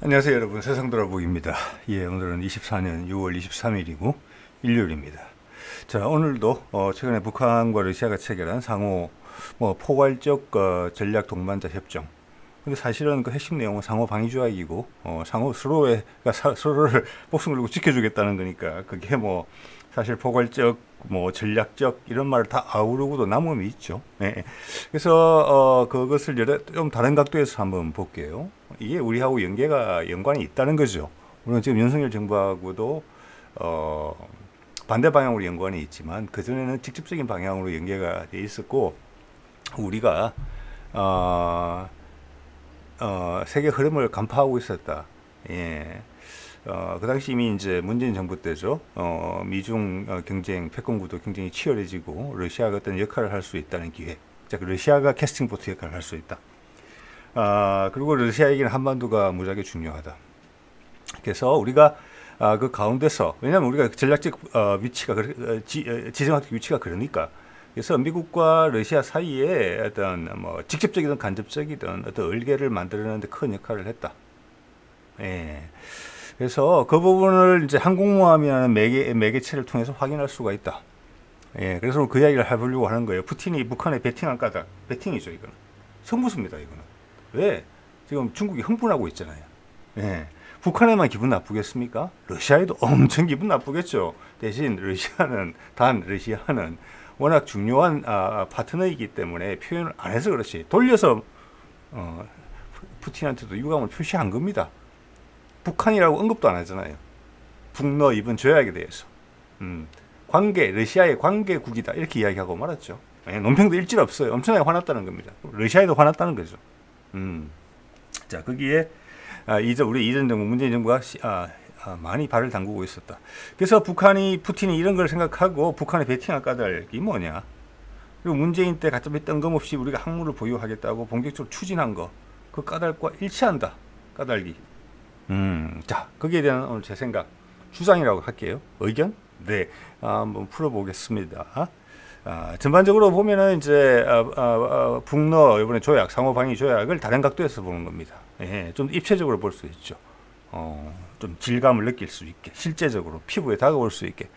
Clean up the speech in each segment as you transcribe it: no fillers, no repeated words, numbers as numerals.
안녕하세요 여러분, 세상돌아보기입니다. 예, 오늘은 24년 6월 23일이고 일요일입니다. 자, 오늘도 최근에 북한과 러시아가 체결한 상호 포괄적 전략 동반자 협정. 근데 사실은 그 핵심 내용은 상호 방위 조약이고 상호 서로를 목숨 걸고 지켜주겠다는 거니까 그게 사실 포괄적 전략적 이런 말을 다 아우르고도 남음이 있죠. 네. 그래서 그것을 좀 다른 각도에서 한번 볼게요. 이게 우리하고 연관이 있다는 거죠. 물론 지금 윤석열 정부하고도 반대 방향으로 연관이 있지만 그전에는 직접적인 방향으로 연계가 돼 있었고, 우리가 세계 흐름을 간파하고 있었다. 예. 그 당시 이미 이제 문재인 정부 때죠. 미중 패권구도 경쟁이 치열해지고 러시아가 어떤 역할을 할 수 있다는 기회. 자, 그 러시아가 캐스팅 보트 역할을 할 수 있다. 그리고 러시아에게는 한반도가 무지하게 중요하다. 그래서 우리가 그 가운데서, 왜냐하면 우리가 전략적 위치가 지정학적 위치가 그러니까. 그래서 미국과 러시아 사이에 어떤 직접적이든 간접적이든 어떤 얼개를 만들어내는데 큰 역할을 했다. 예. 그래서 그 부분을 이제 항공모함이라는 매개체를 통해서 확인할 수가 있다. 예. 그래서 그 이야기를 해보려고 하는 거예요. 푸틴이 북한에 베팅한 까닭. 베팅이죠, 이거는. 성무수입니다, 이거는. 왜? 지금 중국이 흥분하고 있잖아요. 예. 북한에만 기분 나쁘겠습니까? 러시아에도 엄청 기분 나쁘겠죠. 대신 러시아는 워낙 중요한 파트너이기 때문에 표현을 안 해서 그렇지. 돌려서 푸틴한테도 유감을 표시한 겁니다. 북한이라고 언급도 안 하잖아요. 북러 이번 조약에 대해서. 러시아의 관계국이다 이렇게 이야기하고 말았죠. 논평도 일질 없어요. 엄청나게 화났다는 겁니다. 러시아에도 화났다는 거죠. 자, 거기에 우리 이전 정부, 문재인 정부가 많이 발을 담그고 있었다. 그래서 푸틴이 이런 걸 생각하고 북한에 베팅할 까닭이 뭐냐. 그리고 문재인 때 가짜비 뜬금없이 우리가 항모를 보유하겠다고 본격적으로 추진한 거, 그 까닭과 일치한다. 까닭이. 자, 거기에 대한 오늘 제 생각, 주장이라고 할게요. 의견? 네. 한번 풀어보겠습니다. 전반적으로 보면은 이제 북러 이번에 조약, 상호 방위 조약을 다른 각도에서 보는 겁니다. 예, 좀 입체적으로 볼 수 있죠. 좀 질감을 느낄 수 있게, 실제적으로 피부에 다가올 수 있게.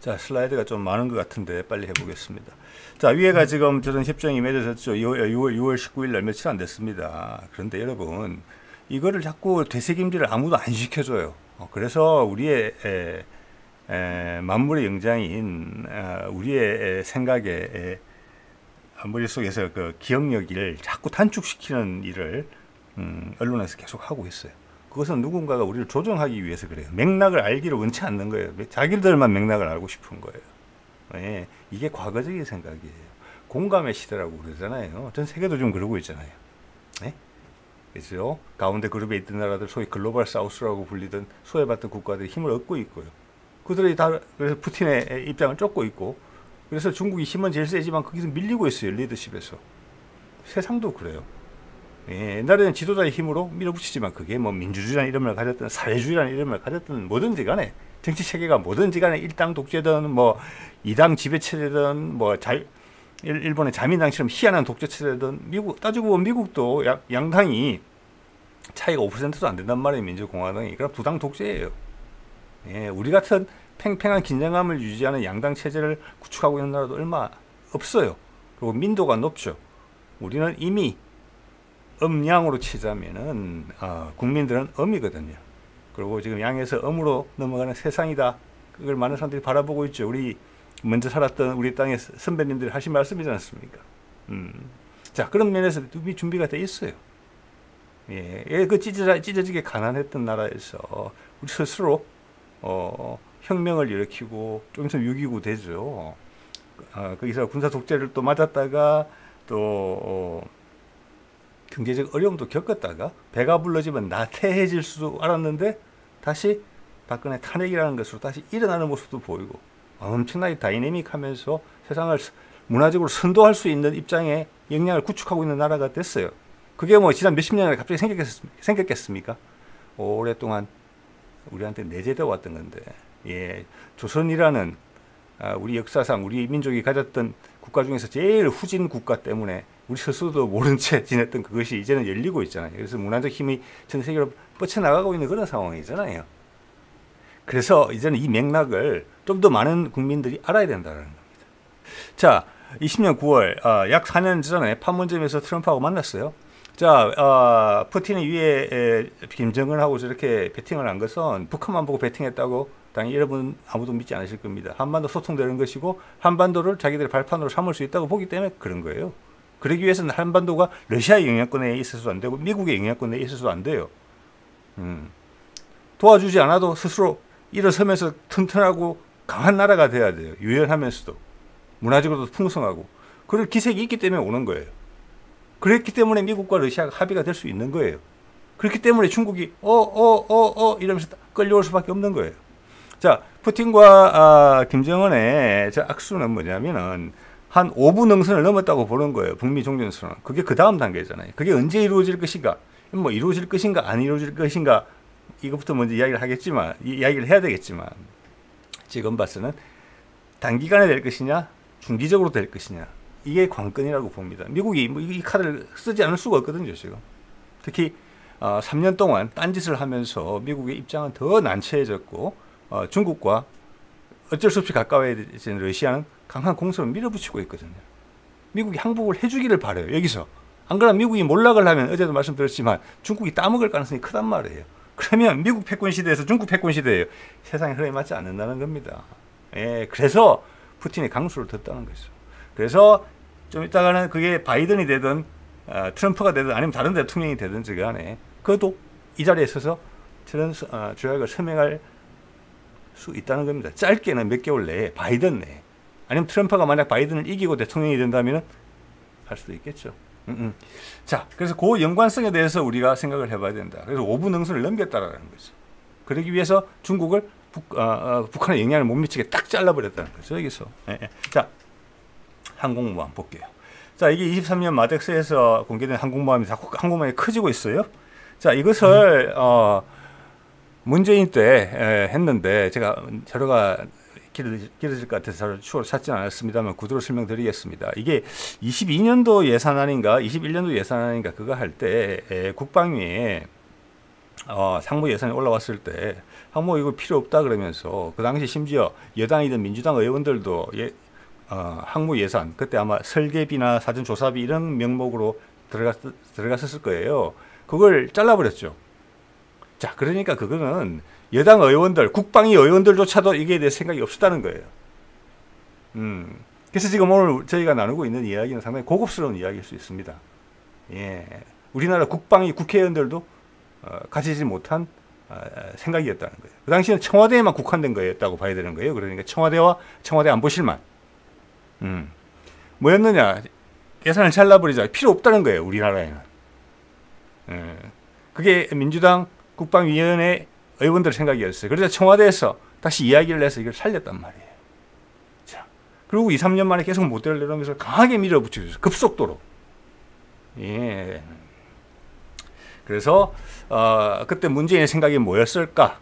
자, 슬라이드가 좀 많은 것 같은데 빨리 해보겠습니다. 자, 위에가 지금 저런 협정이 맺어졌죠. 6월 19일 날 며칠 안 됐습니다. 그런데 여러분, 이거를 자꾸 되새김질을 아무도 안 시켜줘요. 그래서 우리의 만물의 영장인 우리의 생각의 머릿속에서 그 기억력을 자꾸 단축시키는 일을 언론에서 계속 하고 있어요. 그것은 누군가가 우리를 조정하기 위해서 그래요. 맥락을 알기를 원치 않는 거예요. 자기들만 맥락을 알고 싶은 거예요. 예, 이게 과거적인 생각이에요. 공감의 시대라고 그러잖아요. 전 세계도 좀 그러고 있잖아요. 예? 그래서 가운데 그룹에 있던 나라들, 소위 글로벌 사우스라고 불리던 소외받던 국가들이 힘을 얻고 있고요. 그들이 다 그래서 푸틴의 입장을 쫓고 있고, 그래서 중국이 힘은 제일 세지만 거기서 밀리고 있어요. 리더십에서. 세상도 그래요. 예, 옛날에는 지도자의 힘으로 밀어붙이지만 그게 민주주의라는 이름을 가졌든 사회주의라는 이름을 가졌든 뭐든지 간에, 정치 체계가 뭐든지 간에 일당 독재든 이당 지배체제든 일본의 자민당처럼 희한한 독재체제든, 따지고 보면 미국도 양당이 차이가 5%도 안 된단 말이에요. 민주공화당이. 그럼 두당 독재예요. 예, 우리 같은 팽팽한 긴장감을 유지하는 양당 체제를 구축하고 있는 나라도 얼마 없어요. 그리고 민도가 높죠. 우리는 이미 음양으로 치자면은 국민들은 음이거든요. 그리고 지금 양에서 음으로 넘어가는 세상이다. 그걸 많은 사람들이 바라보고 있죠. 우리 먼저 살았던 우리 땅의 선배님들이 하신 말씀이지 않습니까? 자, 그런 면에서 이미 준비가 돼 있어요. 예, 그 찢어지게 가난했던 나라에서 우리 스스로 혁명을 일으키고 좀 있으면 6.29 되죠. 거기서 군사 독재를 또 맞았다가 또 경제적 어려움도 겪었다가 배가 불러지면 나태해질 수도 알았는데 다시 박근혜 탄핵이라는 것으로 다시 일어나는 모습도 보이고, 엄청나게 다이내믹하면서 세상을 문화적으로 선도할 수 있는 입장에 역량을 구축하고 있는 나라가 됐어요. 그게 지난 몇십 년에 갑자기 생겼겠습니까? 오랫동안 우리한테 내재되어 왔던 건데, 예, 조선이라는 우리 역사상 우리 민족이 가졌던 국가 중에서 제일 후진 국가 때문에 우리 스스로도 모른 채 지냈던 그것이 이제는 열리고 있잖아요. 그래서 문화적 힘이 전 세계로 뻗쳐나가고 있는 그런 상황이잖아요. 그래서 이제는 이 맥락을 좀 더 많은 국민들이 알아야 된다는 겁니다. 자, 20년 9월 약 4년 전에 판문점에서 트럼프하고 만났어요. 자, 푸틴이 위에 김정은하고 저렇게 배팅을 한 것은 북한만 보고 배팅했다고 당연히 여러분 아무도 믿지 않으실 겁니다. 한반도 소통되는 것이고 한반도를 자기들의 발판으로 삼을 수 있다고 보기 때문에 그런 거예요. 그러기 위해서는 한반도가 러시아의 영향권에 있어서도 안 되고 미국의 영향권에 있어서도 안 돼요. 도와주지 않아도 스스로 일어서면서 튼튼하고 강한 나라가 돼야 돼요. 유연하면서도 문화적으로도 풍성하고 그럴 기색이 있기 때문에 오는 거예요. 그랬기 때문에 미국과 러시아가 합의가 될 수 있는 거예요. 그렇기 때문에 중국이 이러면서 끌려올 수밖에 없는 거예요. 자, 푸틴과 김정은의 저 악수는 뭐냐면은 한 5분 능선을 넘었다고 보는 거예요. 북미 종전선언. 그게 그 다음 단계잖아요. 그게 언제 이루어질 것인가? 뭐 이루어질 것인가 안 이루어질 것인가? 이것부터 먼저 이야기를 해야 되겠지만 지금 봐서는 단기간에 될 것이냐 중기적으로 될 것이냐 이게 관건이라고 봅니다. 미국이 뭐 이 카드를 쓰지 않을 수가 없거든요. 지금 특히 3년 동안 딴짓을 하면서 미국의 입장은 더 난처해졌고 중국과 어쩔 수 없이 가까워진 러시아는 강한 공세로 밀어붙이고 있거든요. 미국이 항복을 해주기를 바라요. 여기서 안 그러면 미국이 몰락을 하면 어제도 말씀드렸지만 중국이 따먹을 가능성이 크단 말이에요. 그러면 미국 패권 시대에서 중국 패권 시대예요. 세상의 흐름에 맞지 않는다는 겁니다. 예, 그래서 푸틴이 강수를 뒀다는 거죠. 그래서 좀 이따가는 그게 바이든이 되든 트럼프가 되든 아니면 다른 대통령이 되든지 간에 그것도 이 자리에 서서 저런 조약을 서명할 수 있다는 겁니다. 짧게는 몇 개월 내에 바이든 내에 아니면 트럼프가 만약 바이든을 이기고 대통령이 된다면 할 수도 있겠죠. 자, 그래서 그 연관성에 대해서 우리가 생각을 해봐야 된다. 그래서 5분 능선을 넘겼다라는 거죠. 그러기 위해서 중국을 북한에 영향을 못 미치게 딱 잘라버렸다는 거죠. 여기서. 자, 항공모함 볼게요. 자, 이게 23년 마덱스에서 공개된 항공모함이 항공모함이 커지고 있어요. 자, 이것을 문재인 때 했는데 제가 자료가 길어질 것 같아서 추후로 찾지 않았습니다만 구도로 설명드리겠습니다. 이게 22년도 예산안인가 21년도 예산안인가 그거 할 때 국방위에 상무 예산이 올라왔을 때 항모 이거 필요 없다 그러면서 그 당시 심지어 여당이든 민주당 의원들도 항모 예산 그때 아마 설계비나 사전조사비 이런 명목으로 들어갔었을 거예요. 그걸 잘라버렸죠. 자, 그러니까 그거는 여당 의원들, 국방위 의원들조차도 이게 대해 생각이 없었다는 거예요. 그래서 지금 오늘 저희가 나누고 있는 이야기는 상당히 고급스러운 이야기일 수 있습니다. 예, 우리나라 국방위 국회의원들도 가지지 못한 생각이었다는 거예요. 그 당시에는 청와대에만 국한된 거였다고 봐야 되는 거예요. 그러니까 청와대와 청와대 안보실만. 뭐였느냐? 예산을 잘라버리자. 필요 없다는 거예요. 우리나라에는. 그게 민주당 국방위원회 의원들 생각이었어요. 그래서 청와대에서 다시 이야기를 해서 이걸 살렸단 말이에요. 자, 그리고 2, 3년 만에 계속 모델을 내놓으면서 강하게 밀어붙여줬어요. 급속도로. 예. 그래서 그때 문재인의 생각이 뭐였을까를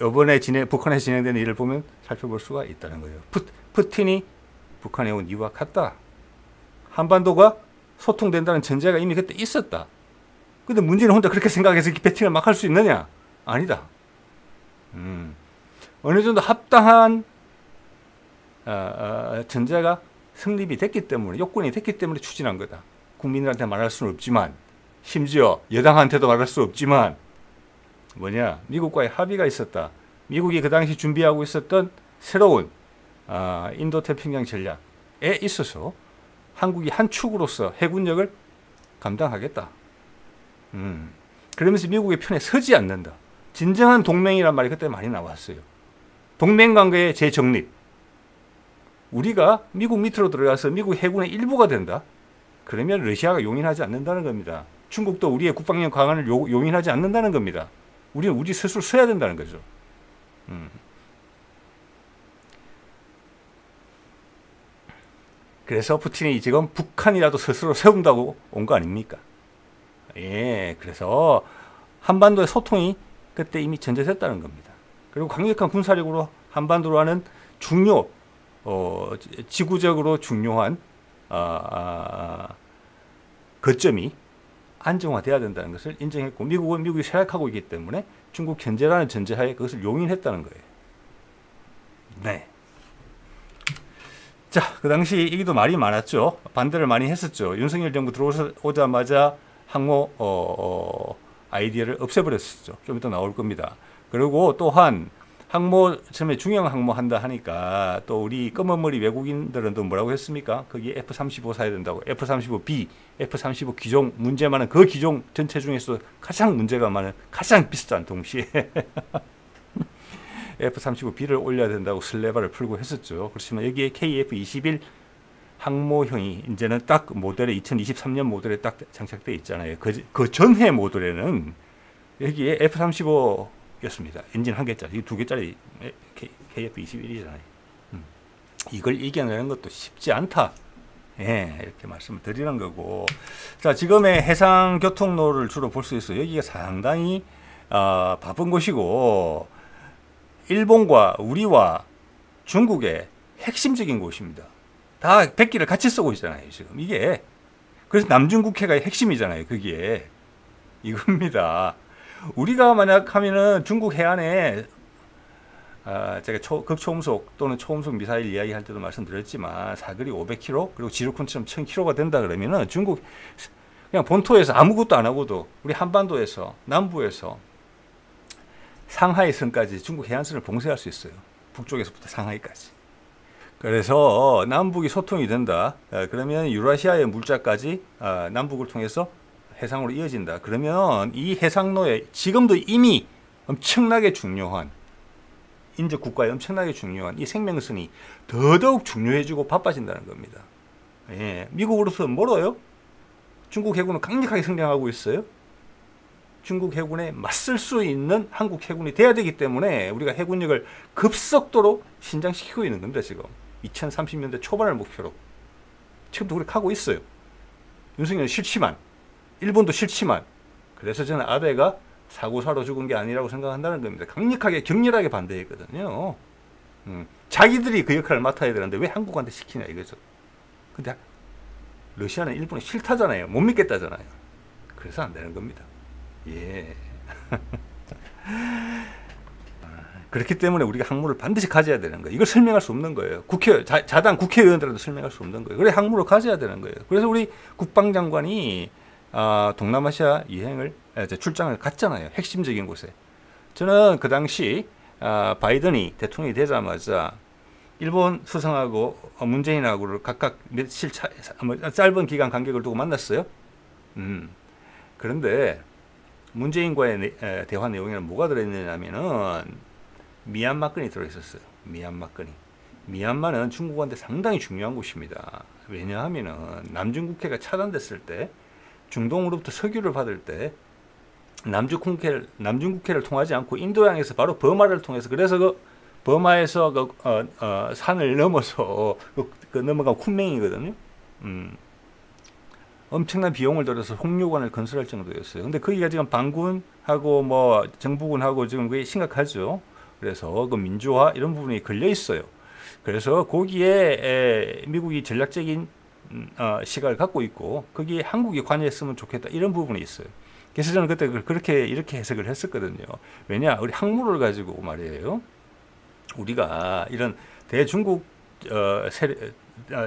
이번에 북한에 진행되는 일을 보면 살펴볼 수가 있다는 거예요. 푸틴이 북한에 온 이유와 같다. 한반도가 소통된다는 전제가 이미 그때 있었다. 근데 문재인은 혼자 그렇게 생각해서 배팅을 막 할 수 있느냐? 아니다. 어느 정도 합당한 전제가 성립이 됐기 때문에 요건이 됐기 때문에 추진한 거다. 국민들한테 말할 수는 없지만 심지어 여당한테도 말할 수 없지만 뭐냐? 미국과의 합의가 있었다. 미국이 그 당시 준비하고 있었던 새로운 인도태평양 전략에 있어서 한국이 한 축으로서 해군력을 감당하겠다. 그러면서 미국의 편에 서지 않는다. 진정한 동맹이란 말이 그때 많이 나왔어요. 동맹관계의 재정립. 우리가 미국 밑으로 들어가서 미국 해군의 일부가 된다. 그러면 러시아가 용인하지 않는다는 겁니다. 중국도 우리의 국방력 강화를 용인하지 않는다는 겁니다. 우리는 우리 스스로 서야 된다는 거죠. 그래서 푸틴이 지금 북한이라도 스스로 세운다고 온 거 아닙니까? 예, 그래서 한반도의 소통이 그때 이미 전제됐다는 겁니다. 그리고 강력한 군사력으로 한반도로 하는 지구적으로 중요한 거점이 안정화돼야 된다는 것을 인정했고 미국은 미국이 쇠락하고 있기 때문에 중국 견제라는 전제하에 그것을 용인했다는 거예요. 네. 자, 그 당시 이기도 말이 많았죠. 반대를 많이 했었죠. 윤석열 정부 들어오자마자 항모 아이디어를 없애버렸었죠. 좀 이따 나올 겁니다. 그리고 또한 항모 처음에 중형 항모 한다 하니까 또 우리 검은머리 외국인들은 또 뭐라고 했습니까? 거기 F-35 사야 된다고. F-35B, F-35 기종 문제 많은 그 기종 전체 중에서 가장 문제가 많은 가장 비싼 동시에 F-35B를 올려야 된다고 슬레바를 풀고 했었죠. 그렇지만 여기에 KF-21 항모형이 이제는 딱 모델에 2023년 모델에 딱 장착되어 있잖아요. 그 전해 모델에는 여기에 F-35였습니다. 엔진 한 개짜리, 두 개짜리 KF-21이잖아요. 이걸 이겨내는 것도 쉽지 않다. 예, 이렇게 말씀을 드리는 거고. 자, 지금의 해상 교통로를 주로 볼 수 있어요. 여기가 상당히 바쁜 곳이고, 일본과 우리와 중국의 핵심적인 곳입니다. 다 백기를 같이 쓰고 있잖아요, 지금. 이게. 그래서 남중국해가 핵심이잖아요, 그게. 이겁니다. 우리가 만약 하면은 중국 해안에, 제가 극초음속 또는 초음속 미사일 이야기 할 때도 말씀드렸지만, 사거리 500km, 그리고 지루콘처럼 1000km가 된다 그러면은 중국, 그냥 본토에서 아무것도 안 하고도, 우리 한반도에서, 남부에서, 상하이 선까지 중국 해안선을 봉쇄할 수 있어요. 북쪽에서부터 상하이까지. 그래서 남북이 소통이 된다. 그러면 유라시아의 물자까지 남북을 통해서 해상으로 이어진다. 그러면 이 해상로에 지금도 이미 엄청나게 중요한 인접 국가에 엄청나게 중요한 이 생명선이 더더욱 중요해지고 바빠진다는 겁니다. 예, 미국으로서 멀어요. 중국 해군은 강력하게 성장하고 있어요. 중국 해군에 맞설 수 있는 한국 해군이 돼야 되기 때문에 우리가 해군력을 급속도로 신장시키고 있는 겁니다. 지금 2030년대 초반을 목표로 지금도 그렇게 하고 있어요. 윤석열은 싫지만, 일본도 싫지만, 그래서 저는 아베가 사고사로 죽은 게 아니라고 생각한다는 겁니다. 강력하게 격렬하게 반대했거든요. 자기들이 그 역할을 맡아야 되는데 왜 한국한테 시키냐 이거죠. 근데 러시아는 일본이 싫다잖아요. 못 믿겠다잖아요. 그래서 안 되는 겁니다. 예. 그렇기 때문에 우리가 항모를 반드시 가져야 되는 거예요. 이걸 설명할 수 없는 거예요. 자당 국회의원들한테 설명할 수 없는 거예요. 그래 항모를 가져야 되는 거예요. 그래서 우리 국방장관이 동남아시아 여행을 출장을 갔잖아요. 핵심적인 곳에. 저는 그 당시 바이든이 대통령이 되자마자 일본 수상하고 문재인하고를 각각 며칠 짧은 기간 간격을 두고 만났어요. 그런데 문재인과의 대화 내용에는 뭐가 들어있느냐면은 미얀마 건이 들어있었어요. 미얀마 건이. 미얀마는 중국한테 상당히 중요한 곳입니다. 왜냐하면은 남중국해가 차단됐을 때 중동으로부터 석유를 받을 때 남중국해를 통하지 않고 인도양에서 바로 버마를 통해서 그래서 그 버마에서 산을 넘어서 넘어간 쿤맹이거든요. 엄청난 비용을 들여서 홍료관을 건설할 정도였어요. 근데 거기가 지금 반군하고 뭐 정부군하고 지금 그게 심각하죠. 그래서 그 민주화 이런 부분이 걸려 있어요. 그래서 거기에 미국이 전략적인 시각을 갖고 있고 거기에 한국이 관여했으면 좋겠다 이런 부분이 있어요. 그래서 저는 그때 그렇게 이렇게 해석을 했었거든요. 왜냐 우리 항모를 가지고 말이에요. 우리가 이런 대중국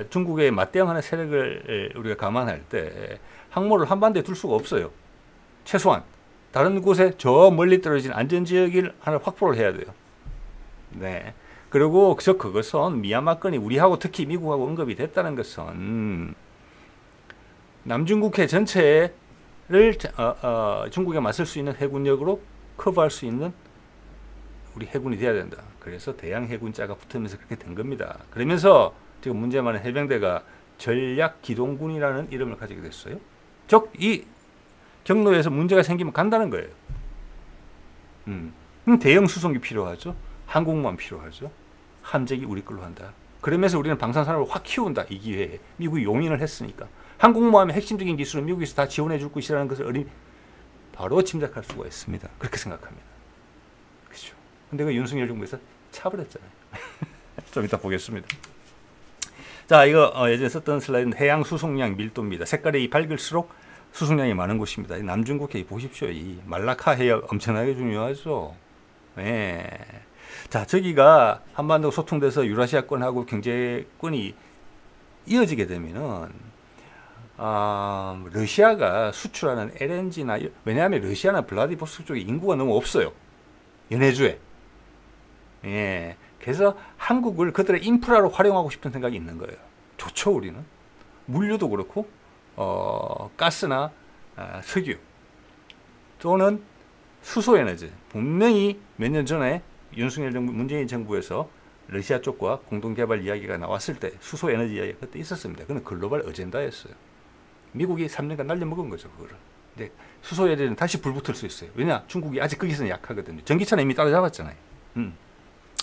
중국에 맞대응하는 세력을 우리가 감안할 때 항모를 한반도에 둘 수가 없어요. 최소한 다른 곳에 저 멀리 떨어진 안전지역을 하나 확보를 해야 돼요. 네. 그리고 그것은 미얀마 건이 우리하고 특히 미국하고 언급이 됐다는 것은 남중국해 전체를 중국에 맞설 수 있는 해군력으로 커버할 수 있는 우리 해군이 돼야 된다. 그래서 대양 해군자가 붙으면서 그렇게 된 겁니다. 그러면서 지금 문제 많은 해병대가 전략기동군이라는 이름을 가지게 됐어요. 즉, 이 경로에서 문제가 생기면 간다는 거예요. 대형 수송기 필요하죠. 항공모함 필요하죠. 함재기 우리 걸로 한다. 그러면서 우리는 방산산업을 확 키운다. 이 기회에. 미국이 용인을 했으니까. 항공모함의 핵심적인 기술은 미국에서 다 지원해 줄 것이라는 것을 바로 짐작할 수가 있습니다. 그렇게 생각합니다. 그렇죠. 근데 그 윤석열 정부에서 차버렸잖아요. 좀 이따 보겠습니다. 자, 이거 예전에 썼던 슬라이드는 해양 수송량 밀도입니다. 색깔이 밝을수록 수송량이 많은 곳입니다. 남중국해 보십시오. 이 말라카 해역 엄청나게 중요하죠. 예. 자, 저기가 한반도 소통돼서 유라시아권하고 경제권이 이어지게 되면은 러시아가 수출하는 LNG나 왜냐하면 러시아나 블라디보스토크 쪽에 인구가 너무 없어요. 연해주에. 예. 그래서 한국을 그들의 인프라로 활용하고 싶은 생각이 있는 거예요. 좋죠, 우리는. 물류도 그렇고 가스나 석유 또는 수소에너지. 분명히 몇 년 전에 윤석열 정부, 문재인 정부에서 러시아 쪽과 공동개발 이야기가 나왔을 때 수소에너지 이야기가 그때 있었습니다. 그건 글로벌 어젠다였어요. 미국이 3년간 날려먹은 거죠, 그거를. 근데 수소에너지는 다시 불붙을 수 있어요. 왜냐? 중국이 아직 거기서는 약하거든요. 전기차는 이미 따라잡았잖아요.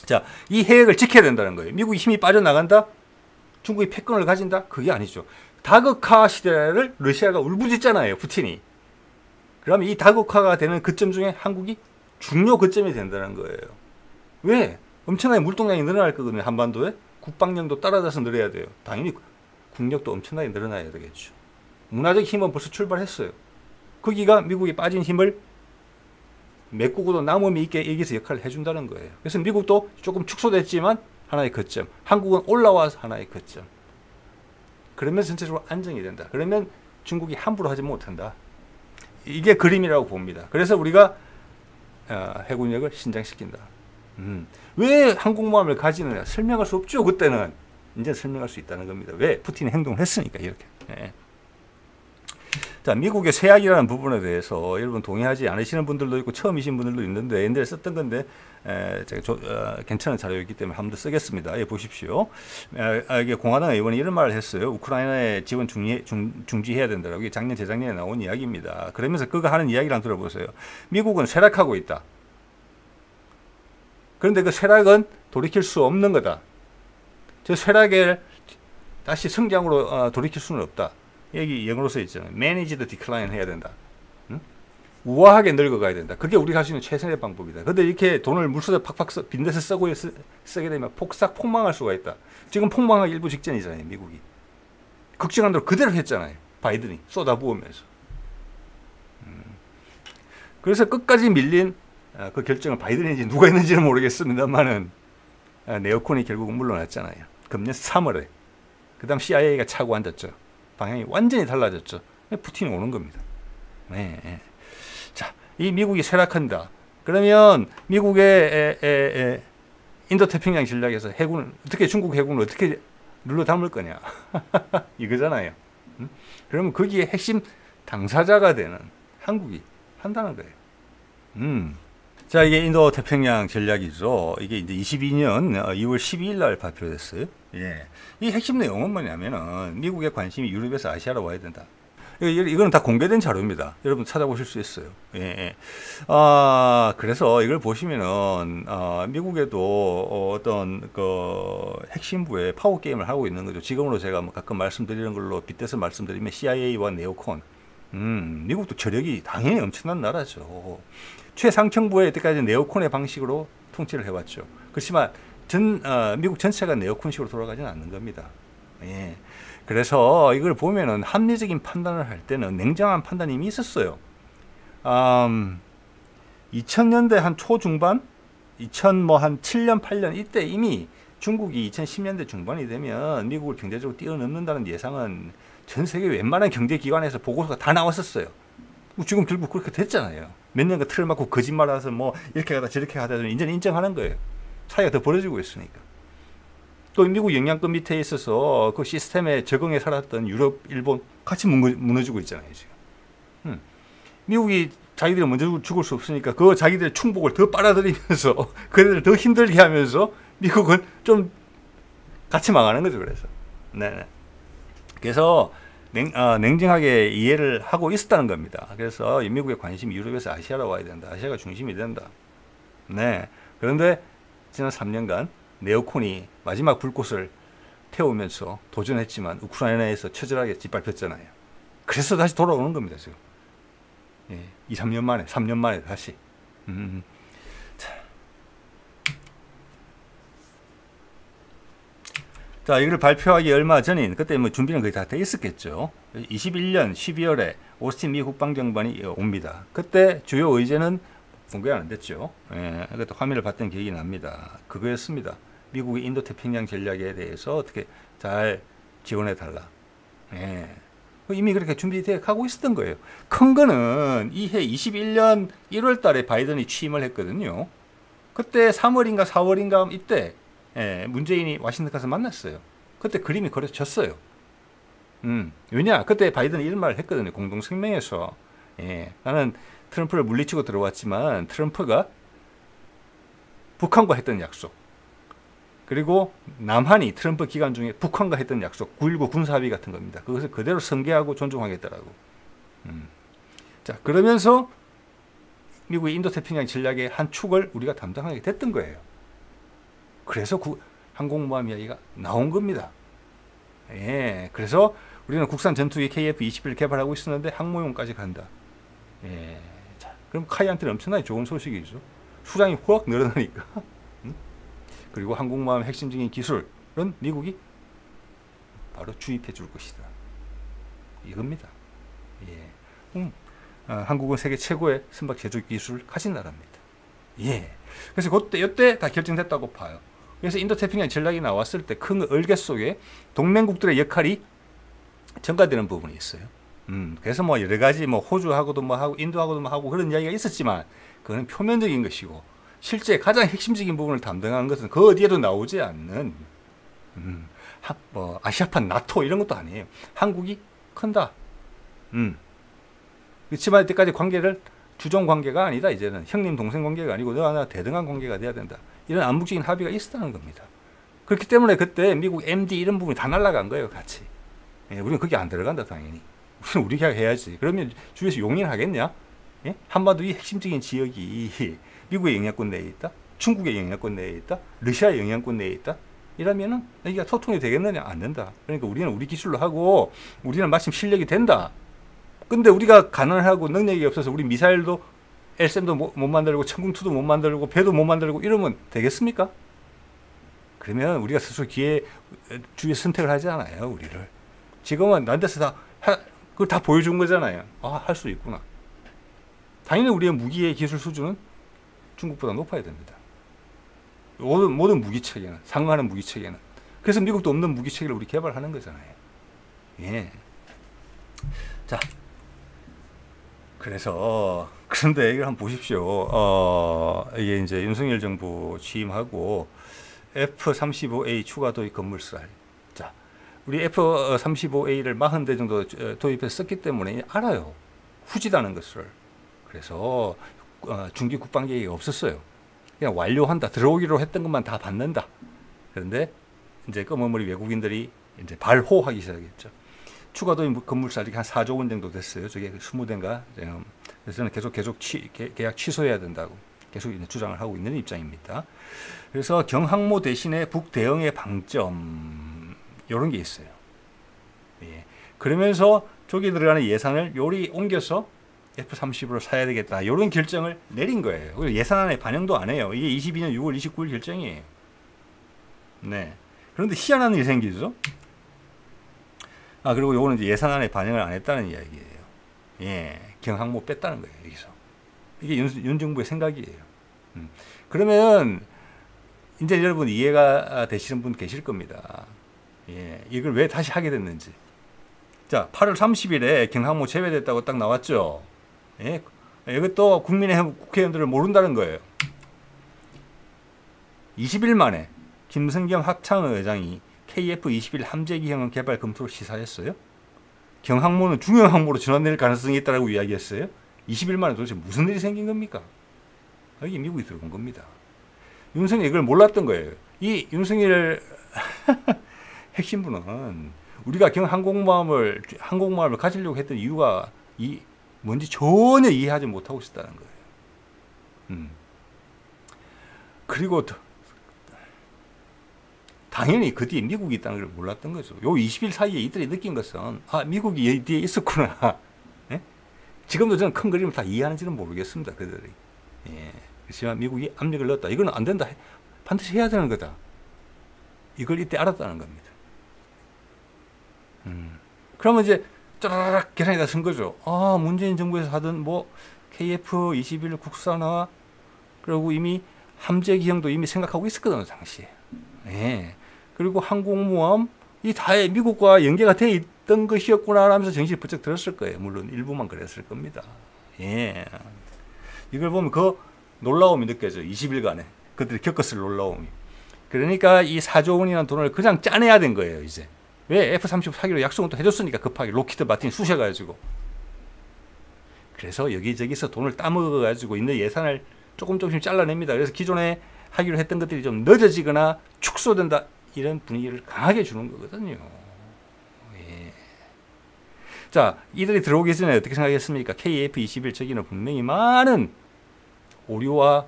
자, 이 해역을 지켜야 된다는 거예요. 미국이 힘이 빠져나간다? 중국이 패권을 가진다? 그게 아니죠. 다극화 시대를 러시아가 울부짖잖아요, 푸틴이. 그러면 이 다극화가 되는 그점 중에 한국이 중요 거점이 된다는 거예요. 왜? 엄청나게 물동량이 늘어날 거거든요, 한반도에. 국방력도 따라잡아서 늘어야 돼요. 당연히 국력도 엄청나게 늘어나야 되겠죠. 문화적 힘은 벌써 출발했어요. 거기가 미국이 빠진 힘을 메꾸고도 남음이 있게 여기서 역할을 해준다는 거예요. 그래서 미국도 조금 축소됐지만 하나의 거점, 한국은 올라와서 하나의 거점. 그러면 전체적으로 안정이 된다. 그러면 중국이 함부로 하지 못한다. 이게 그림이라고 봅니다. 그래서 우리가 해군력을 신장시킨다. 왜 항공모함을 가지느냐? 설명할 수 없죠. 그때는. 이제 설명할 수 있다는 겁니다. 왜? 푸틴이 행동을 했으니까 이렇게. 네. 자, 미국의 쇠약이라는 부분에 대해서 여러분 동의하지 않으시는 분들도 있고 처음이신 분들도 있는데 옛날에 썼던 건데 제가 괜찮은 자료였기 때문에 한 번 더 쓰겠습니다. 예, 보십시오. 이게 공화당 의원이 이런 말을 했어요. 우크라이나에 지원 중지해야 된다라고. 이게 작년 재작년에 나온 이야기입니다. 그러면서 그가 하는 이야기를 한번 들어보세요. 미국은 쇠락하고 있다. 그런데 그 쇠락은 돌이킬 수 없는 거다. 저 쇠락을 다시 성장으로 돌이킬 수는 없다. 여기 영어로 써 있잖아요. Manage the decline 해야 된다. 응? 우아하게 늙어가야 된다. 그게 우리가 할 수 있는 최선의 방법이다. 근데 이렇게 돈을 물쏟아 팍팍 빈대서 쓰게 되면 폭망할 수가 있다. 지금 폭망하기 일부 직전이잖아요, 미국이. 걱정한 대로 그대로 했잖아요, 바이든이 쏟아부으면서. 그래서 끝까지 밀린 그 결정을 바이든인지 누가 했는지는 모르겠습니다만은 네오콘이 결국 물러났잖아요. 금년 3월에. 그 다음 CIA가 차고 앉았죠. 방향이 완전히 달라졌죠. 푸틴이 오는 겁니다. 네, 네. 자, 이 미국이 쇠락한다. 그러면 미국의 인도태평양 전략에서 해군을 어떻게 중국 해군을 어떻게 눌러 담을 거냐 이거잖아요. 그러면 거기에 핵심 당사자가 되는 한국이 한다는 거예요. 자, 이게 인도 태평양 전략이죠. 이게 이제 22년 2월 12일 날 발표됐어요. 예. 이 핵심 내용은 뭐냐면은 미국의 관심이 유럽에서 아시아로 와야 된다. 이거는 다 공개된 자료입니다. 여러분 찾아보실 수 있어요. 예. 그래서 이걸 보시면은 미국에도 어떤 그 핵심부에 파워 게임을 하고 있는 거죠. 지금으로 제가 뭐 가끔 말씀드리는 걸로 빗대서 말씀드리면 CIA와 네오콘. 미국도 저력이 당연히 엄청난 나라죠. 최상층부에 여태까지 네오콘의 방식으로 통치를 해왔죠. 그렇지만 미국 전체가 네오콘식으로 돌아가지는 않는 겁니다. 예. 그래서 이걸 보면은 합리적인 판단을 할 때는 냉정한 판단이 이미 있었어요. 2000년대 한 초중반, 한 7년, 8년 이때 이미 중국이 2010년대 중반이 되면 미국을 경제적으로 뛰어넘는다는 예상은 전 세계 웬만한 경제기관에서 보고서가 다 나왔었어요. 지금 결국 그렇게 됐잖아요. 몇 년간 틀을 맞고 거짓말해서 뭐 이렇게 가다 저렇게 가다 이제는 인정하는 거예요. 차이가 더 벌어지고 있으니까. 또 미국 영향권 밑에 있어서 그 시스템에 적응해 살았던 유럽, 일본 같이 무너지고 있잖아요, 지금. 미국이 자기들이 먼저 죽을 수 없으니까 그 자기들의 충복을 더 빨아들이면서 그들을 더 힘들게 하면서 미국은 좀 같이 망하는 거죠, 그래서. 네. 그래서 냉정하게 이해를 하고 있었다는 겁니다. 그래서 미국의 관심이 유럽에서 아시아로 와야 된다. 아시아가 중심이 된다. 네. 그런데 지난 3년간 네오콘이 마지막 불꽃을 태우면서 도전했지만 우크라이나에서 처절하게 짓밟혔잖아요. 그래서 다시 돌아오는 겁니다, 지금. 예, 3년 만에 다시. 자, 자, 이걸 발표하기 얼마 전인 그때 뭐 준비는 거의 다 돼 있었겠죠. 21년 12월에 오스틴 미 국방장관이 옵니다. 그때 주요 의제는 공개가 안 됐죠. 예, 그때 화면을 봤던 기억이 납니다. 그거였습니다. 미국의 인도 태평양 전략에 대해서 어떻게 잘 지원해 달라. 예. 이미 그렇게 준비되어 가고 있었던 거예요. 큰 거는 이해 21년 1월 달에 바이든이 취임을 했거든요. 그때 3월인가 4월인가 이때 문재인이 워싱턴 가서 만났어요. 그때 그림이 그려졌어요. 왜냐? 그때 바이든이 이런 말을 했거든요. 공동성명에서. 나는 트럼프를 물리치고 들어왔지만 트럼프가 북한과 했던 약속, 그리고 남한이 트럼프 기간 중에 북한과 했던 약속, 9.19 군사합의 같은 겁니다. 그것을 그대로 성계하고 존중하겠다라고. 자, 그러면서 미국의 인도태평양 전략의 한 축을 우리가 담당하게 됐던 거예요. 그래서 항공모함 이야기가 나온 겁니다. 예, 그래서 우리는 국산 전투기 KF-21을 개발하고 있었는데 항모용까지 간다. 예, 자, 그럼 카이한테는 엄청나게 좋은 소식이죠. 수량이 확 늘어나니까. 그리고 항공모함 핵심적인 기술은 미국이 바로 주입해 줄 것이다. 이겁니다. 예. 한국은 세계 최고의 선박 제조 기술을 가진 나라입니다. 예. 그래서 그때 이때 다 결정됐다고 봐요. 그래서 인도태평양 전략이 나왔을 때 큰 얼개 속에 동맹국들의 역할이 전가되는 부분이 있어요. 그래서 뭐 여러 가지 뭐 호주하고도 뭐 하고 인도하고도 뭐 하고 그런 이야기가 있었지만 그건 표면적인 것이고 실제 가장 핵심적인 부분을 담당하는 것은 그 어디에도 나오지 않는 뭐 아시아판 나토 이런 것도 아니에요. 한국이 큰다. 그렇지만 이때까지 관계를 주종 관계가 아니다. 이제는 형님 동생 관계가 아니고 너와 나 대등한 관계가 돼야 된다. 이런 암묵적인 합의가 있었다는 겁니다. 그렇기 때문에 그때 미국 MD 이런 부분이 다 날아간 거예요, 같이. 예, 우리는 그게 안 들어간다, 당연히. 우리는 우리가 해야지. 그러면 주위에서 용인하겠냐? 예? 한반도 이 핵심적인 지역이 미국의 영향권 내에 있다, 중국의 영향권 내에 있다, 러시아의 영향권 내에 있다. 이러면은 여기가 소통이 되겠느냐? 안 된다. 그러니까 우리는 우리 기술로 하고 우리는 마침 실력이 된다. 근데 우리가 가난하고 능력이 없어서 우리 미사일도 LSM도 못 만들고 천궁2도 못 만들고 배도 못 만들고 이러면 되겠습니까? 그러면 우리가 스스로 주위에 선택을 하지 않아요, 우리를. 지금은 난 데서 그걸 다 보여준 거잖아요. 아, 할 수 있구나. 당연히 우리의 무기의 기술 수준은 중국보다 높아야 됩니다. 모든 무기체계는, 상응하는 무기체계는. 그래서 미국도 없는 무기체계를 우리 개발하는 거잖아요. 예. 자. 그래서, 그런데 이걸 한번 보십시오. 이게 이제 윤석열 정부 취임하고 F-35A 추가 도입 건물살. 자, 우리 F-35A를 40대 정도 도입해서 썼기 때문에 알아요. 후지다는 것을. 그래서 중기 국방 계획이 없었어요. 그냥 완료한다. 들어오기로 했던 것만 다 받는다. 그런데 이제 검은머리 외국인들이 이제 발호하기 시작했죠. 추가 도입 건물살이 한 4조 원 정도 됐어요. 저게 20대인가. 그래서 저는 계속 계약 취소해야 된다고 계속 주장을 하고 있는 입장입니다. 그래서 경항모 대신에 북대응의 방점 이런 게 있어요. 예. 그러면서 저기 들어가는 예산을 요리 옮겨서 F-35를 사야 되겠다. 이런 결정을 내린 거예요. 예산안에 반영도 안 해요. 이게 22년 6월 29일 결정이에요. 네. 그런데 희한한 일이 생기죠. 그리고 요거는 이제 예산안에 반영을 안 했다는 이야기예요. 예. 경항모 뺐다는 거예요, 여기서. 이게 윤 정부의 생각이에요. 그러면 이제 여러분 이해가 되시는 분 계실 겁니다. 예. 이걸 왜 다시 하게 됐는지. 자, 8월 30일에 경항모 제외됐다고 딱 나왔죠. 예. 이것도 국민의힘 국회의원들을 모른다는 거예요. 20일 만에 김성겸 합창의 의장이 KF-21 함재기형 개발 검토를 시사했어요. 경항모는 중형 항모로 전환될 가능성이 있다고 이야기했어요. 20일 만에 도대체 무슨 일이 생긴 겁니까? 여기 미국이 들어온 겁니다. 윤석열이 이걸 몰랐던 거예요. 이 윤석열 핵심부는 우리가 항공모함을 가지려고 했던 이유가 뭔지 전혀 이해하지 못하고 있었다는 거예요. 그리고 당연히 그 뒤에 미국이 있다는 걸 몰랐던 거죠. 요 20일 사이에 이들이 느낀 것은 미국이 여기 뒤에 있었구나. 예? 지금도 저는 큰 그림을 다 이해하는지는 모르겠습니다. 그들이. 예. 그렇지만 미국이 압력을 넣었다. 이건 안 된다. 반드시 해야 되는 거다. 이걸 이때 알았다는 겁니다. 그러면 이제 짜라락 계산이 다 쓴 거죠. 아, 문재인 정부에서 하던 뭐 KF-21 국산화, 그리고 이미 함재 기형도 이미 생각하고 있었거든요, 당시에. 예. 그리고 항공모함, 이 다에 미국과 연계가 돼 있던 것이었구나 하면서 정신이 번쩍 들었을 거예요. 물론 일부만 그랬을 겁니다. 예. 이걸 보면 그 놀라움이 느껴져요. 20일간에. 그들이 겪었을 놀라움이. 그러니까 이 4조 원이라는 돈을 그냥 짜내야 된 거예요, 이제. 왜? F-35 사기로 약속은 또 해줬으니까, 급하게. 로키드 마틴 쑤셔가지고. 그래서 여기저기서 돈을 따먹어가지고 있는 예산을 조금씩 잘라냅니다. 그래서 기존에 하기로 했던 것들이 좀 늦어지거나 축소된다, 이런 분위기를 강하게 주는 거거든요. 예. 자, 이들이 들어오기 전에 어떻게 생각했습니까? KF-21 저기는 분명히 많은 오류와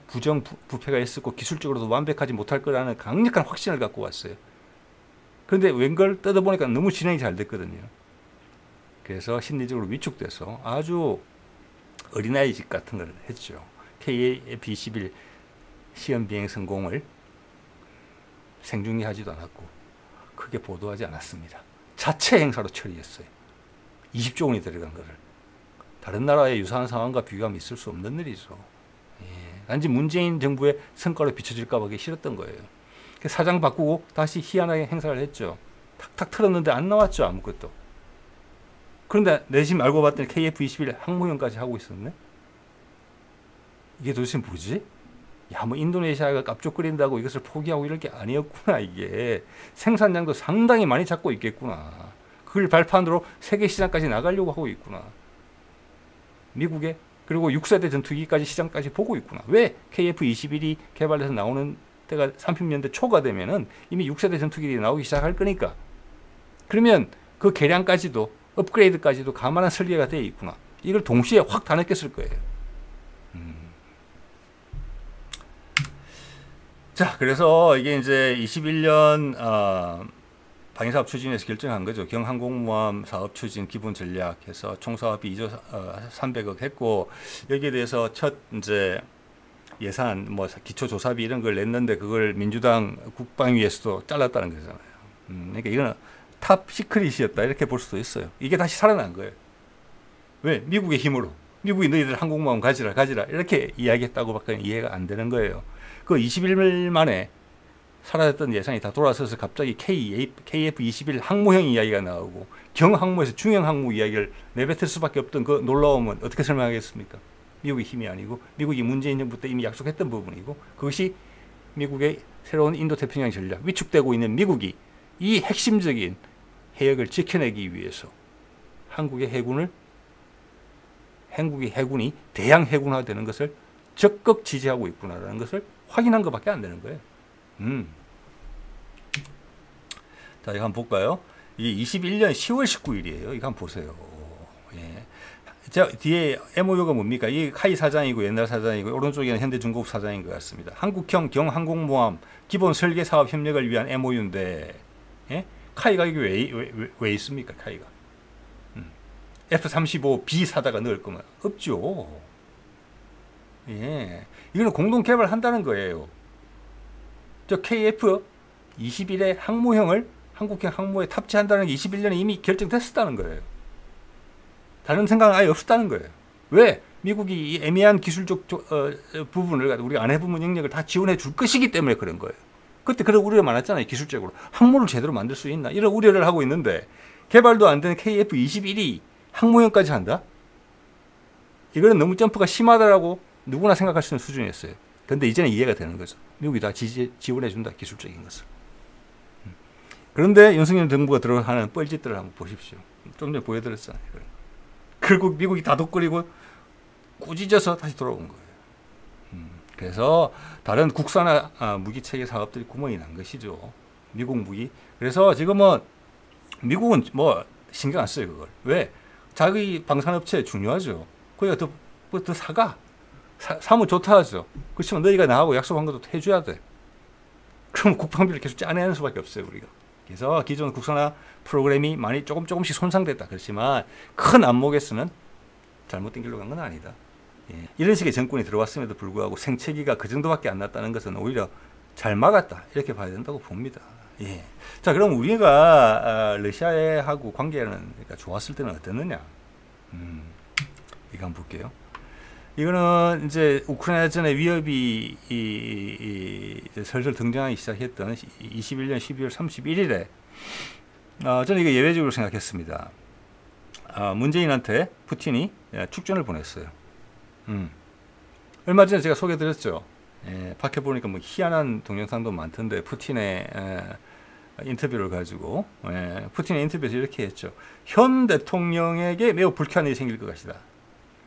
부패가 있었고 기술적으로도 완벽하지 못할 거라는 강력한 확신을 갖고 왔어요. 그런데 웬걸 뜯어보니까 너무 진행이 잘 됐거든요. 그래서 심리적으로 위축돼서 아주 어린아이 짓 같은 걸 했죠. KF-21 시험 비행 성공을 생중계하지도 않았고 크게 보도하지 않았습니다. 자체 행사로 처리했어요. 20조 원이 들어간 거를. 다른 나라의 유사한 상황과 비교하면 있을 수 없는 일이죠. 예. 단지 문재인 정부의 성과로 비춰질까 봐 싫었던 거예요. 사장 바꾸고 다시 희한하게 행사를 했죠. 탁탁 틀었는데 안 나왔죠, 아무것도. 그런데 내심 알고 봤더니 KF-21 항모형까지 하고 있었네. 이게 도대체 뭐지? 야, 뭐 인도네시아가 깝죽거린다고 이것을 포기하고 이럴 게 아니었구나. 이게 생산량도 상당히 많이 잡고 있겠구나. 그걸 발판으로 세계 시장까지 나가려고 하고 있구나. 미국에, 그리고 6세대 전투기까지 시장까지 보고 있구나. 왜? KF-21이 개발해서 나오는 때가 30년대 초가 되면은 이미 6세대 전투기들이 나오기 시작할 거니까. 그러면 그 개량까지도, 업그레이드까지도 감안한 설계가 되어 있구나. 이걸 동시에 확 다 느꼈을 거예요. 자, 그래서 이게 이제 21년 방위사업 추진에서 결정한 거죠. 경항공모함 사업 추진 기본 전략해서 총 사업비 2조 300억 했고, 여기에 대해서 첫 이제 예산 뭐 기초조사비 이런 걸 냈는데 그걸 민주당 국방위에서도 잘랐다는 거잖아요. 그러니까 이거는 탑 시크릿이었다 이렇게 볼 수도 있어요. 이게 다시 살아난 거예요. 왜? 미국의 힘으로. 미국이 너희들 항공모함 가지라 이렇게 이야기했다고밖에 이해가 안 되는 거예요. 그 21일 만에 사라졌던 예산이 다 돌아서서 갑자기 KF-21 항모형 이야기가 나오고 경항모에서 중형항모 이야기를 내뱉을 수밖에 없던 그 놀라움은 어떻게 설명하겠습니까? 미국의 힘이 아니고 미국이 문재인 정부 때 이미 약속했던 부분이고, 그것이 미국의 새로운 인도태평양 전략, 위축되고 있는 미국이 이 핵심적인 해역을 지켜내기 위해서 한국의 해군이 대양 해군화되는 것을 적극 지지하고 있구나라는 것을 확인한 것밖에 안 되는 거예요. 자, 이거 한번 볼까요? 이게 21년 10월 19일이에요. 이거 한번 보세요. 예. 자, 뒤에 MOU가 뭡니까? 이 카이 사장이고 옛날 사장이고 오른쪽에는 현대중공업 사장인 것 같습니다. 한국형 경항공모함 기본 설계 사업 협력을 위한 MOU인데, 예? 카이가 이게 왜 있습니까? 카이가. F-35B 사다가 넣을 거면 없죠. 예. 이거는 공동 개발한다는 거예요. 저 KF-21의 항모형을 한국형 항모에 탑재한다는 게 21년에 이미 결정됐었다는 거예요. 다른 생각은 아예 없었다는 거예요. 왜? 미국이 이 애매한 기술적 부분을 우리가 안 해보면 영역을 다 지원해 줄 것이기 때문에 그런 거예요. 그때 그런 우려가 많았잖아요. 기술적으로. 항모를 제대로 만들 수 있나? 이런 우려를 하고 있는데 개발도 안 되는 KF-21이 항모형까지 한다? 이거는 너무 점프가 심하다라고 누구나 생각할 수 있는 수준이었어요. 그런데 이제는 이해가 되는 거죠. 미국이 다 지원해준다, 기술적인 것을. 그런데 윤석열 정부가 들어가는 뻘짓들을 한번 보십시오. 좀 전에 보여드렸잖아요. 결국 미국이 다독거리고 꾸짖어서 다시 돌아온 거예요. 그래서 다른 국산화 무기체계 사업들이 구멍이 난 것이죠. 미국 무기. 그래서 지금은 미국은 뭐 신경 안 써요, 그걸. 왜? 자기 방산업체 중요하죠. 거기가 더 사가. 사면 좋다 하죠. 그렇지만 너희가 나하고 약속한 것도 해줘야 돼. 그럼 국방비를 계속 짜내는 수밖에 없어요, 우리가. 그래서 기존 국산화 프로그램이 많이 조금씩 손상됐다. 그렇지만 큰 안목에서는 잘못된 길로 간 건 아니다. 예. 이런 식의 정권이 들어왔음에도 불구하고 생채기가 그 정도밖에 안 났다는 것은 오히려 잘 막았다. 이렇게 봐야 된다고 봅니다. 예. 자, 그럼 우리가 러시아하고 관계는 그러니까 좋았을 때는 어땠느냐? 이거 한번 볼게요. 이거는 이제 우크라이나전의 위협이 이제 슬슬 등장하기 시작했던 21년 12월 31일에 저는 이거 예외적으로 생각했습니다. 문재인한테 푸틴이 축전을 보냈어요. 얼마 전에 제가 소개드렸죠. 밖에 보니까 뭐 희한한 동영상도 많던데 푸틴의 인터뷰를 가지고 푸틴의 인터뷰에서 이렇게 했죠. 현 대통령에게 매우 불쾌한 일이 생길 것 같이다.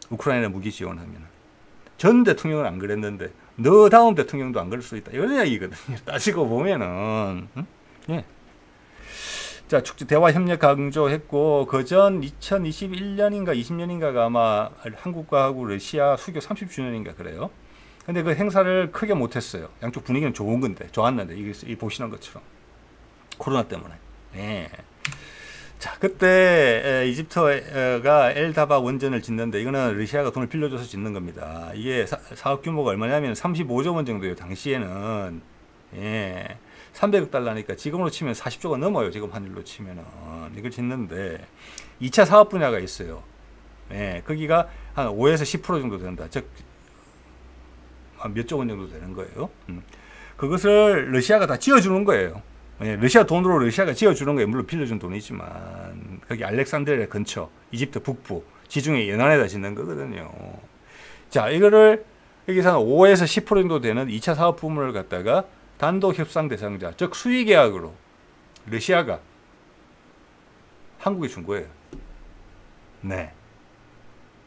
우크라이나 무기 지원하면. 전 대통령은 안 그랬는데 너 다음 대통령도 안 그럴 수 있다. 이런 이야기거든요. 따지고 보면은. 예. 자, 대화 협력 강조했고 그전 2021년인가 20년인가가 아마 한국과 하고 러시아 수교 30주년인가 그래요. 근데 그 행사를 크게 못했어요. 양쪽 분위기는 좋은 건데 좋았는데 이 보시는 것처럼 코로나 때문에. 예. 자, 그때 이집트가 엘다바 원전을 짓는데 이거는 러시아가 돈을 빌려줘서 짓는 겁니다. 이게 사업 규모가 얼마냐면 35조 원 정도예요. 당시에는. 예. 300억 달러니까 지금으로 치면 40조가 넘어요. 지금 환율로 치면은. 이걸 짓는데 2차 사업 분야가 있어요. 예. 거기가 한 5에서 10% 정도 된다. 즉 몇 조 원 정도 되는 거예요. 그것을 러시아가 다 지어주는 거예요. 예, 러시아 돈으로 러시아가 지어주는 거예요. 물론 빌려준 돈이지만 거기 알렉산드리아 근처 이집트 북부 지중해 연안에다 짓는 거거든요. 자, 이거를 여기서 한 5에서 10% 정도 되는 2차 사업 부문을 갖다가 단독 협상 대상자, 즉 수의 계약으로 러시아가 한국에 준 거예요. 네,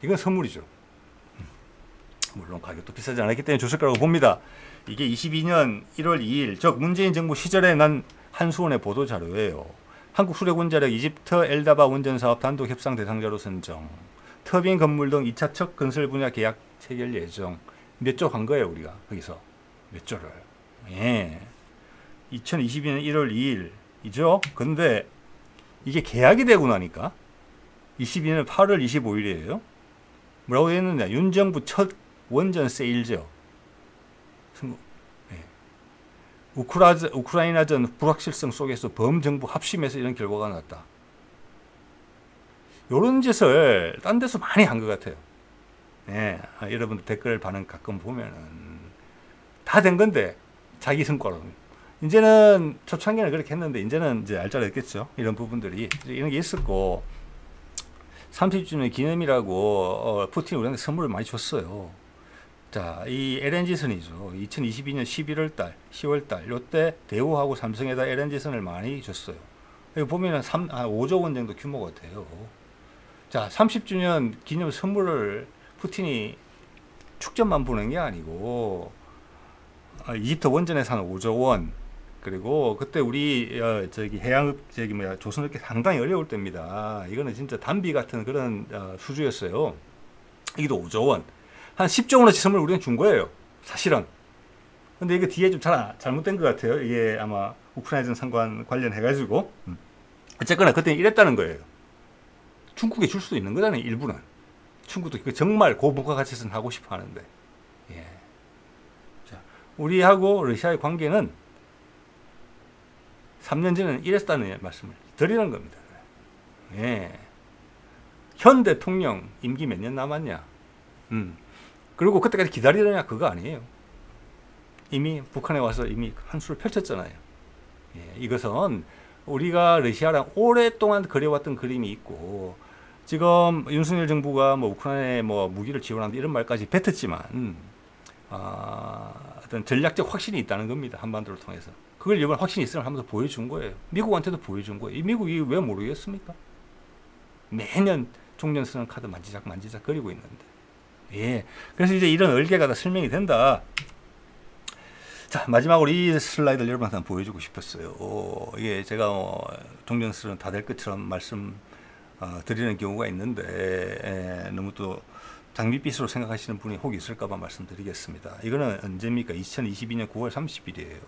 이건 선물이죠. 물론 가격도 비싸지 않았기 때문에 줬을 거라고 봅니다. 이게 22년 1월 2일, 즉 문재인 정부 시절에 난 한수원의 보도 자료예요. 한국 수력원자력 이집트 엘다바 원전 사업 단독 협상 대상자로 선정. 터빈 건물 등 2차 척 건설 분야 계약 체결 예정. 몇 조 한 거예요, 우리가. 거기서. 몇 조를. 예. 2022년 1월 2일이죠. 근데 이게 계약이 되고 나니까 22년 8월 25일이에요. 뭐라고 했느냐. 윤 정부 첫 원전 세일죠. 우크라이나전 불확실성 속에서 범정부 합심해서 이런 결과가 났다. 이런 짓을 딴 데서 많이 한 것 같아요. 네, 여러분들 댓글 반응 가끔 보면은 다 된 건데 자기 성과로. 이제는 초창기는 그렇게 했는데 이제는 이제 알짜렸겠죠. 이런 부분들이 이런 게 있었고 30주년 기념이라고 푸틴이 우리한테 선물을 많이 줬어요. 자, 이 LNG선이죠. 2022년 11월 달, 10월 달, 요때 대우하고 삼성에다 LNG선을 많이 줬어요. 여기 보면은 5조 원 정도 규모가 돼요. 자, 30주년 기념 선물을 푸틴이 축전만 보낸 게 아니고, 이집트 원전에서 한 5조 원, 그리고 그때 우리 조선업계 상당히 어려울 때입니다. 이거는 진짜 단비 같은 그런 수주였어요. 이게도 5조 원. 한 10조 원어치 선물 우리는 준 거예요. 사실은. 근데 이게 뒤에 좀 잘못된 것 같아요. 이게 아마 우크라이나전 상관 관련해가지고. 어쨌거나 그때는 이랬다는 거예요. 중국에 줄 수도 있는 거잖아요. 일부는. 중국도 정말 고물가 가치선 하고 싶어 하는데. 예. 자, 우리하고 러시아의 관계는 3년 전에는 이랬다는 말씀을 드리는 겁니다. 예. 현 대통령 임기 몇 년 남았냐? 그리고 그때까지 기다리느냐 그거 아니에요. 이미 북한에 와서 이미 한 수를 펼쳤잖아요. 예, 이것은 우리가 러시아랑 오랫동안 그려왔던 그림이 있고 지금 윤석열 정부가 뭐 우크라이나에 뭐 무기를 지원한다 이런 말까지 뱉었지만 어떤 전략적 확신이 있다는 겁니다. 한반도를 통해서. 그걸 이번 확신이 있으면 하면서 보여준 거예요. 미국한테도 보여준 거예요. 이 미국이 왜 모르겠습니까? 매년 종전선언 카드 만지작 거리고 있는데. 예. 그래서 이제 이런 얼개가 다 설명이 된다. 자, 마지막으로 이 슬라이드를 여러분한테 보여주고 싶었어요. 이게 제가 종전선언 다 될 것처럼 말씀 드리는 경우가 있는데 너무 또 장밋빛으로 생각하시는 분이 혹 있을까봐 말씀드리겠습니다. 이거는 언제입니까? 2022년 9월 30일이에요.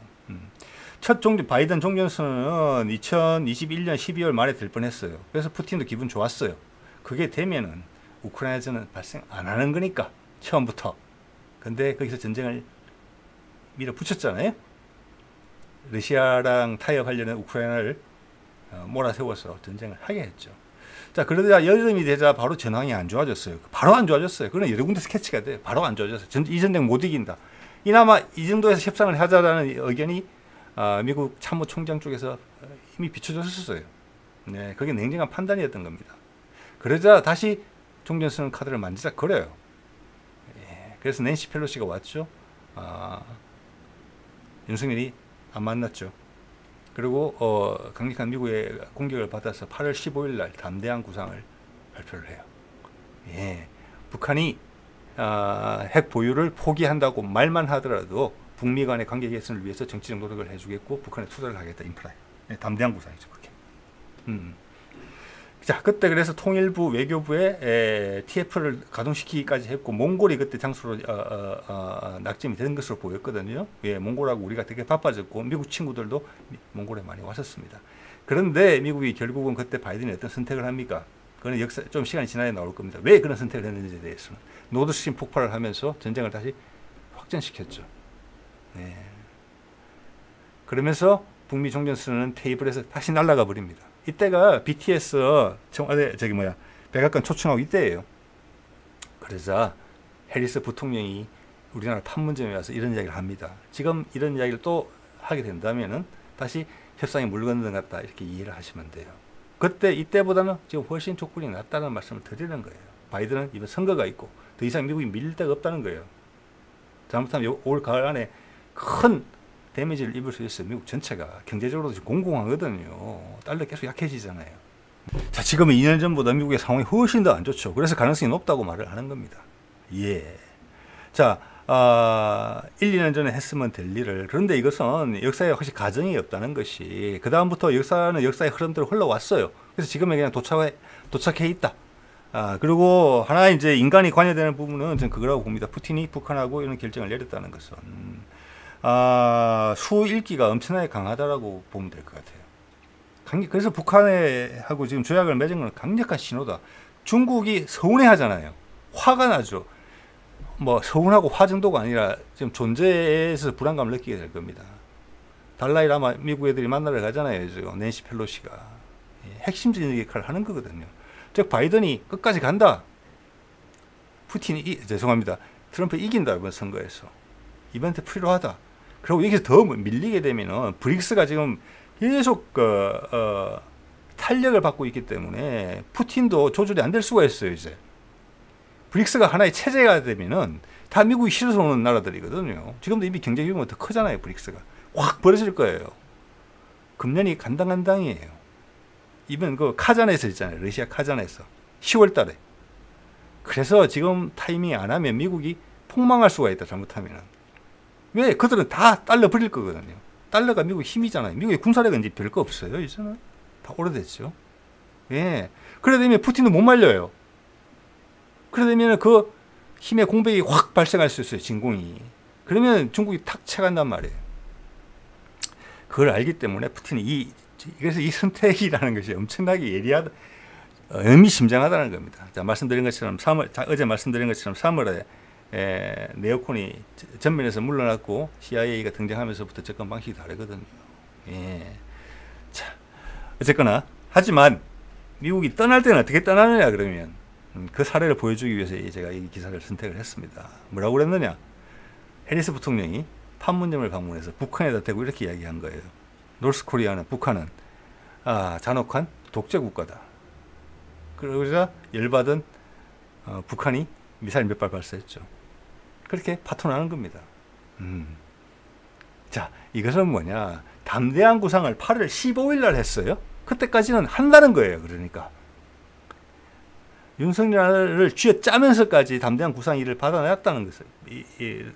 첫 바이든 종전선언은 2021년 12월 말에 될 뻔했어요. 그래서 푸틴도 기분 좋았어요. 그게 되면은 우크라이나전은 발생 안 하는 거니까 처음부터. 근데 거기서 전쟁을 밀어붙였잖아요. 러시아랑 타협하려는 우크라이나를 몰아세워서 전쟁을 하게 했죠. 자, 그러다 여름이 되자 바로 전황이 안 좋아졌어요. 바로 안 좋아졌어요. 그건 여러 군데 스케치가 돼. 바로 안 좋아졌어요. 이 전쟁 못 이긴다. 이나마 이 정도에서 협상을 하자라는 의견이 미국 참모총장 쪽에서 이미 비춰졌었어요. 네, 그게 냉정한 판단이었던 겁니다. 그러자 다시 종전선언 카드를 만지작거려요. 예, 그래서 낸시 펠로시가 왔죠. 윤석열이 안 만났죠. 그리고 강력한 미국의 공격을 받아서 8월 15일 날 담대한 구상을 발표를 해요. 예, 북한이 핵 보유를 포기한다고 말만 하더라도 북미 간의 관계 개선을 위해서 정치적 노력을 해주겠고 북한에 투자를 하겠다. 인프라에. 예, 담대한 구상이죠. 그렇게. 자, 그때 그래서 통일부 외교부에 TF를 가동시키기까지 했고 몽골이 그때 장소로 낙점이 된 것으로 보였거든요. 예, 몽골하고 우리가 되게 바빠졌고 미국 친구들도 몽골에 많이 왔었습니다. 그런데 미국이 결국은 그때 바이든이 어떤 선택을 합니까? 그건 역사 좀 시간이 지나야 나올 겁니다. 왜 그런 선택을 했는지에 대해서는 노드스트림 폭발을 하면서 전쟁을 다시 확전시켰죠. 네. 그러면서 북미 종전선언은 테이블에서 다시 날아가 버립니다. 이때가 BTS 청와대 백악관 초청하고 이때예요. 그러자 해리스 부통령이 우리나라 판문점에 와서 이런 이야기를 합니다. 지금 이런 이야기를 또 하게 된다면은 다시 협상이 물 건너는 것 같다 이렇게 이해를 하시면 돼요. 그때 이때보다는 지금 훨씬 조건이 낫다는 말씀을 드리는 거예요. 바이든은 이번 선거가 있고 더 이상 미국이 밀릴 데가 없다는 거예요. 잘못하면 올 가을 안에 큰 데미지를 입을 수 있어요. 미국 전체가 경제적으로도 지금 공공하거든요. 달러 계속 약해지잖아요. 자, 지금은 2년 전보다 미국의 상황이 훨씬 더 안 좋죠. 그래서 가능성이 높다고 말을 하는 겁니다. 예. 자, 1, 2년 전에 했으면 될 일을, 그런데 이것은 역사에 혹시 가정이 없다는 것이, 그 다음부터 역사는 역사의 흐름대로 흘러왔어요. 그래서 지금에 그냥 도착해 있다. 그리고 하나 이제 인간이 관여되는 부분은 저는 그거라고 봅니다. 푸틴이 북한하고 이런 결정을 내렸다는 것은 수일기가 엄청나게 강하다라고 보면 될 것 같아요. 그래서 북한하고 지금 조약을 맺은 건 강력한 신호다. 중국이 서운해하잖아요. 화가 나죠. 뭐 서운하고 화 정도가 아니라 지금 존재에서 불안감을 느끼게 될 겁니다. 달라이 라마 미국 애들이 만나러 가잖아요. 지금 낸시 펠로시가 핵심적인 역할을 하는 거거든요. 즉 바이든이 끝까지 간다. 푸틴이 죄송합니다. 트럼프 이긴다 이번 선거에서. 이벤트 필요하다. 그리고 여기서 더 밀리게 되면은 브릭스가 지금 계속 탄력을 받고 있기 때문에 푸틴도 조절이 안 될 수가 있어요. 이제 브릭스가 하나의 체제가 되면은 다 미국이 싫어서 오는 나라들이거든요. 지금도 이미 경제 규모가 더 크잖아요. 브릭스가 확 벌어질 거예요. 금년이 간당간당이에요. 이번 그 카잔에서 있잖아요. 러시아 카잔에서 10월달에. 그래서 지금 타이밍 안 하면 미국이 폭망할 수가 있다. 잘못하면은. 왜? 그들은 다 달러 버릴 거거든요. 달러가 미국 힘이잖아요. 미국의 군사력은 이제 별거 없어요. 이제는 다 오래됐죠. 예. 그래 되면 푸틴도 못 말려요. 그래 되면 그 힘의 공백이 확 발생할 수 있어요. 진공이. 그러면 중국이 탁 채간단 말이에요. 그걸 알기 때문에 푸틴이 그래서 이 선택이라는 것이 엄청나게 예리하다, 의미심장하다는 겁니다. 자, 말씀드린 것처럼 어제 말씀드린 것처럼 3월에 네오콘이 전면에서 물러났고 CIA가 등장하면서부터 접근 방식이 다르거든요. 예. 자, 어쨌거나 하지만 미국이 떠날 때는 어떻게 떠나느냐 그러면 그 사례를 보여주기 위해서 제가 이 기사를 선택을 했습니다. 뭐라고 그랬느냐? 해리스 부통령이 판문점을 방문해서 북한에다 대고 이렇게 이야기한 거예요. 노스코리아는 북한은 잔혹한 독재 국가다. 그러자 열받은 북한이 미사일 몇 발 발사했죠. 그렇게 파토나는 겁니다. 자, 이것은 뭐냐? 담대한 구상을 8월 15일 날 했어요. 그때까지는 한다는 거예요. 그러니까 윤석열을 쥐어짜면서까지 담대한 구상을 받아냈다는 것은,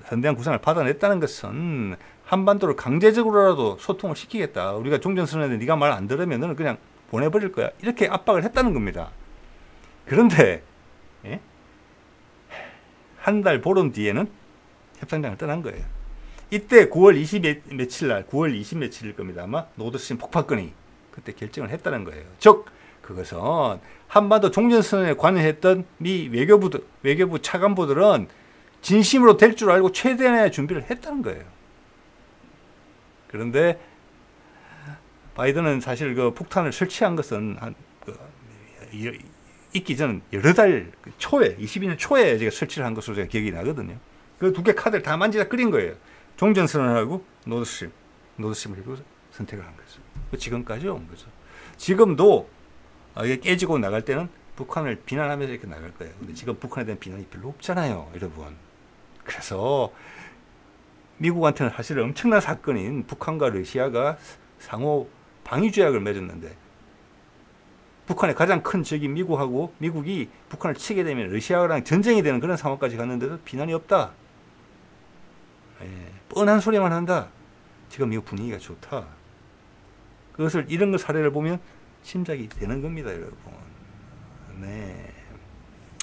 담대한 구상을 받아냈다는 것은 한반도를 강제적으로라도 소통을 시키겠다. 우리가 종전선언에 네가 말 안 들으면 그냥 보내버릴 거야. 이렇게 압박을 했다는 겁니다. 그런데 한 달 보름 뒤에는 협상장을 떠난 거예요. 이때 9월 20 며칠 날, 9월 20 며칠일 겁니다. 아마 노드스트림 폭파건이 그때 결정을 했다는 거예요. 즉 그것은 한반도 종전선언에 관여했던 미 외교부 차관보들은 진심으로 될 줄 알고 최대한의 준비를 했다는 거예요. 그런데 바이든은 사실 그 폭탄을 설치한 것은 있기 전 여러 달 초에 22년 초에 제가 설치를 한 것으로 제가 기억이 나거든요. 그 두 개 카드를 다 만지다 끓인 거예요. 종전선언하고 노드스트림을 선택을 한 거죠. 지금까지 온 거죠. 지금도 이게 깨지고 나갈 때는 북한을 비난하면서 이렇게 나갈 거예요. 근데 지금 북한에 대한 비난이 별로 없잖아요, 여러분. 그래서 미국한테는 사실 엄청난 사건인 북한과 러시아가 상호 방위조약을 맺었는데 북한의 가장 큰 적인 미국하고 미국이 북한을 치게 되면 러시아랑 전쟁이 되는 그런 상황까지 갔는데도 비난이 없다. 예, 뻔한 소리만 한다. 지금 미국 분위기가 좋다. 그것을 이런 거 사례를 보면 짐작이 되는 겁니다, 여러분. 네.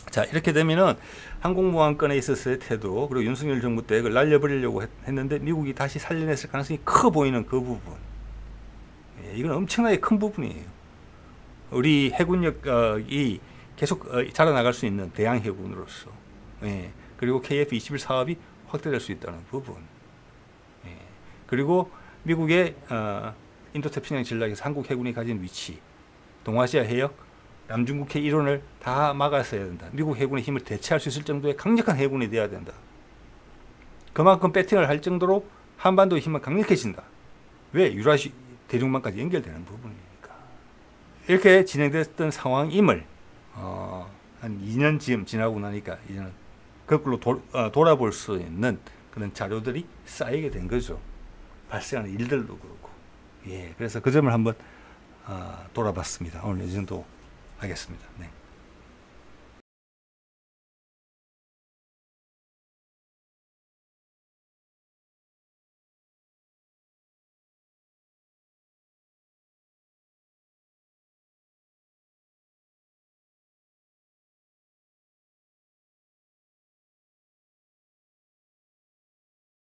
자, 이렇게 되면은 항공모함건에 있어서의 태도, 그리고 윤석열 정부 때 그걸 날려버리려고 했는데 미국이 다시 살려냈을 가능성이 커 보이는 그 부분. 예, 이건 엄청나게 큰 부분이에요. 우리 해군력이 계속 자라나갈 수 있는 대양 해군으로서. 예, 그리고 KF-21 사업이 확대될 수 있다는 부분. 예, 그리고 미국의 인도태평양 전략에서 한국 해군이 가진 위치, 동아시아 해역, 남중국해 일원을 다 막았어야 된다. 미국 해군의 힘을 대체할 수 있을 정도의 강력한 해군이 돼야 된다. 그만큼 배팅을 할 정도로 한반도의 힘은 강력해진다. 왜? 유라시 대륙만까지 연결되는 부분이니까. 이렇게 진행됐던 상황임을 한 2년쯤 지나고 나니까 이제는 거꾸로 돌아볼 수 있는 그런 자료들이 쌓이게 된 거죠. 발생하는 일들도 그렇고. 예, 그래서 그 점을 한번 돌아봤습니다. 오늘 이 정도 하겠습니다. 네.